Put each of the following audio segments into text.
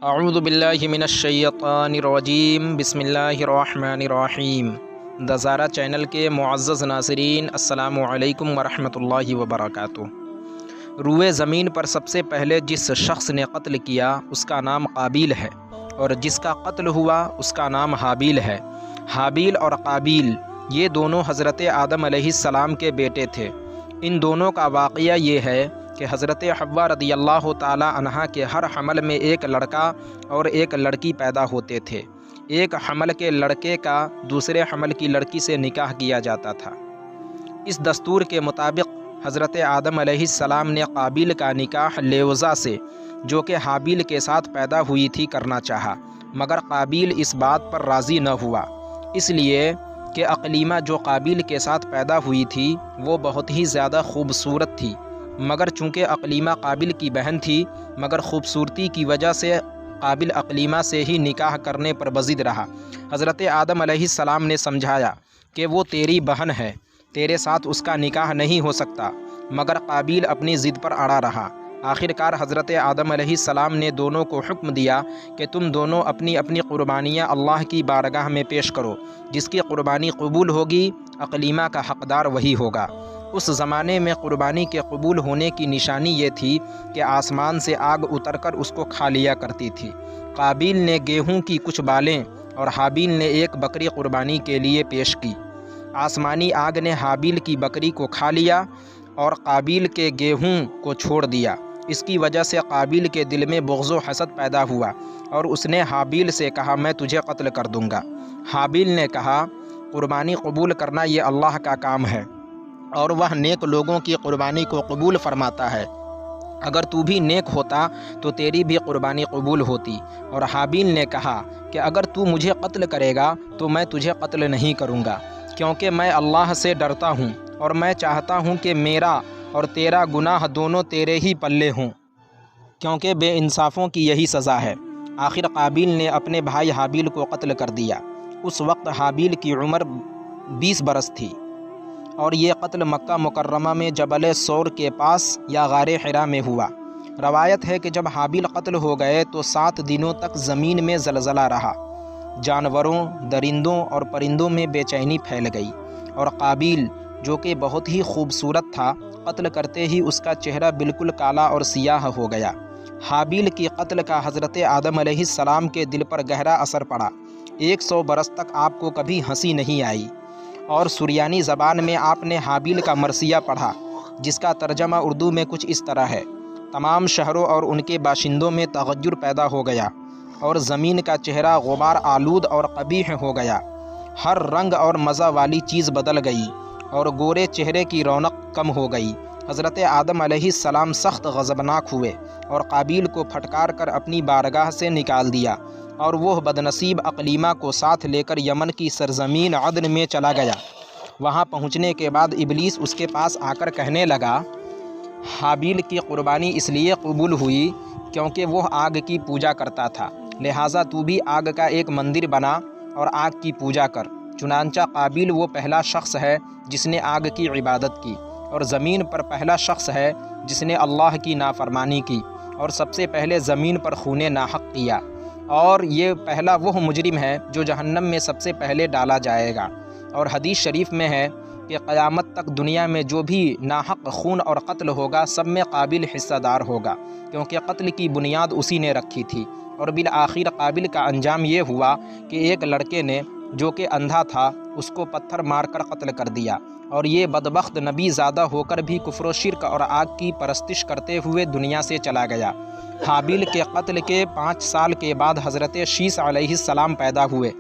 اعوذ باللہ من الشیطان الرجیم بسم اللہ الرحمن الرحیم۔ دزارہ چینل کے معزز ناظرین، السلام علیکم ورحمۃ اللہ وبرکاتہ۔ روئے زمین پر سب سے پہلے جس شخص نے قتل کیا اس کا نام قابل ہے، اور جس کا قتل ہوا اس کا نام حابیل ہے۔ حابیل اور قابل یہ دونوں حضرت آدم علیہ السلام کے بیٹے تھے۔ ان دونوں کا واقعہ یہ ہے کہ حضرت حوا رضی اللہ تعالی عنہا کے ہر حمل میں ایک لڑکا اور ایک لڑکی پیدا ہوتے تھے۔ ایک حمل کے لڑکے کا دوسرے حمل کی لڑکی سے نکاح کیا جاتا تھا۔ اس دستور کے مطابق حضرت آدم علیہ السلام نے قابل کا نکاح لیوزا سے، جو کہ حابیل کے ساتھ پیدا ہوئی تھی، کرنا چاہا، مگر قابل اس بات پر راضی نہ ہوا، اس لیے کہ اقلیمہ جو قابل کے ساتھ پیدا ہوئی تھی وہ بہت ہی زیادہ خوبصورت تھی، مگر چونکہ اقلیمہ قابل کی بہن تھی، مگر خوبصورتی کی وجہ سے قابل اقلیمہ سے ہی نکاح کرنے پر بضد رہا۔ حضرت آدم علیہ السلام نے سمجھایا کہ وہ تیری بہن ہے، تیرے ساتھ اس کا نکاح نہیں ہو سکتا، مگر قابل اپنی ضد پر اڑا رہا۔ آخر کار حضرت آدم علیہ السلام نے دونوں کو حکم دیا کہ تم دونوں اپنی اپنی قربانیاں اللہ کی بارگاہ میں پیش کرو، جس کی قربانی قبول ہوگی اقلیمہ کا حقدار وہی ہوگا۔ اس زمانے میں قربانی کے قبول ہونے کی نشانی یہ تھی کہ آسمان سے آگ اتر کر اس کو کھا لیا کرتی تھی۔ قابل نے گیہوں کی کچھ بالیں اور حابیل نے ایک بکری قربانی کے لیے پیش کی۔ آسمانی آگ نے حابیل کی بکری کو کھا لیا اور قابل کے گیہوں کو چھوڑ دیا۔ اس کی وجہ سے قابل کے دل میں بغض و حسد پیدا ہوا اور اس نے حابیل سے کہا، میں تجھے قتل کر دوں گا۔ حابیل نے کہا، قربانی قبول کرنا یہ اللہ کا کام ہے اور وہ نیک لوگوں کی قربانی کو قبول فرماتا ہے۔ اگر تو بھی نیک ہوتا تو تیری بھی قربانی قبول ہوتی۔ اور حابیل نے کہا کہ اگر تو مجھے قتل کرے گا تو میں تجھے قتل نہیں کروں گا، کیونکہ میں اللہ سے ڈرتا ہوں اور میں چاہتا ہوں کہ میرا اور تیرا گناہ دونوں تیرے ہی پلے ہوں، کیونکہ بے انصافوں کی یہی سزا ہے۔ آخر قابل نے اپنے بھائی حابیل کو قتل کر دیا۔ اس وقت حابیل کی عمر 20 برس تھی، اور یہ قتل مکہ مکرمہ میں جبل سور کے پاس یا غار حرا میں ہوا۔ روایت ہے کہ جب حابیل قتل ہو گئے تو 7 دنوں تک زمین میں زلزلہ رہا، جانوروں، درندوں اور پرندوں میں بے چینی پھیل گئی، اور قابل جو کہ بہت ہی خوبصورت تھا، قتل کرتے ہی اس کا چہرہ بالکل کالا اور سیاہ ہو گیا۔ حابیل کی قتل کا حضرت آدم علیہ السلام کے دل پر گہرا اثر پڑا۔ 100 برس تک آپ کو کبھی ہنسی نہیں آئی، اور سریانی زبان میں آپ نے حابیل کا مرثیہ پڑھا، جس کا ترجمہ اردو میں کچھ اس طرح ہے: تمام شہروں اور ان کے باشندوں میں تغیر پیدا ہو گیا، اور زمین کا چہرہ غبار آلود اور قبیح ہو گیا، ہر رنگ اور مزہ والی چیز بدل گئی، اور گورے چہرے کی رونق کم ہو گئی۔ حضرت آدم علیہ السلام سخت غضبناک ہوئے اور قابل کو پھٹکار کر اپنی بارگاہ سے نکال دیا، اور وہ بدنصیب اقلیمہ کو ساتھ لے کر یمن کی سرزمین عدن میں چلا گیا۔ وہاں پہنچنے کے بعد ابلیس اس کے پاس آ کر کہنے لگا، حابیل کی قربانی اس لیے قبول ہوئی کیونکہ وہ آگ کی پوجا کرتا تھا، لہٰذا تو بھی آگ کا ایک مندر بنا اور آگ کی پوجا کر۔ چنانچہ قابل وہ پہلا شخص ہے جس نے آگ کی عبادت کی، اور زمین پر پہلا شخص ہے جس نے اللہ کی نافرمانی کی، اور سب سے پہلے زمین پر خون ناحق کیا، اور یہ پہلا وہ مجرم ہے جو جہنم میں سب سے پہلے ڈالا جائے گا۔ اور حدیث شریف میں ہے کہ قیامت تک دنیا میں جو بھی ناحق خون اور قتل ہوگا، سب میں قابل حصہ دار ہوگا، کیونکہ قتل کی بنیاد اسی نے رکھی تھی۔ اور بالآخر قابل کا انجام یہ ہوا کہ ایک لڑکے نے جو کہ اندھا تھا اس کو پتھر مار کر قتل کر دیا، اور یہ بدبخت نبی زادہ ہو کر بھی کفر و شرک اور آگ کی پرستش کرتے ہوئے دنیا سے چلا گیا۔ حابیل کے قتل کے 5 سال کے بعد حضرت شیس علیہ السلام پیدا ہوئے۔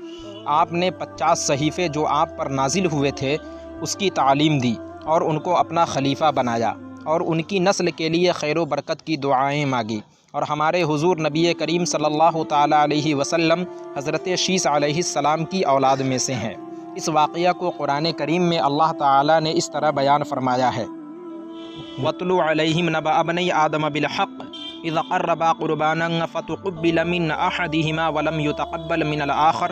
آپ نے 50 صحیفے جو آپ پر نازل ہوئے تھے اس کی تعلیم دی اور ان کو اپنا خلیفہ بنایا، اور ان کی نسل کے لیے خیر و برکت کی دعائیں مانگی۔ اور ہمارے حضور نبی کریم صلی اللہ تعالیٰ علیہ وسلم حضرت شیس علیہ السلام کی اولاد میں سے ہیں۔ اس واقعہ کو قرآن کریم میں اللہ تعالیٰ نے اس طرح بیان فرمایا ہے: وَاتْلُ عَلَيْهِمْ نَبَأَ ابْنَيْ آدَمَ بِالْحَقِّ إِذْ قَرَّبَا قُرْبَانًا فَتُقُبِّلَ مِنْ أَحَدِهِمَا وَلَمْ يُتَقَبَّلْ مِنَ الْآخَرِ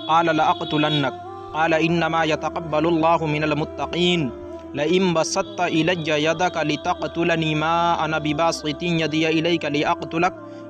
قَالَ لَأَقْتُلَنَّكَ قَالَ إِنَّمَا يَتَقَبَّلُ اللَّهُ مِنَ الْمُتَّقِينَ لئن بسطت إلي يدك لتقتلني ما أنا بباسط يدي إليك لأقتلك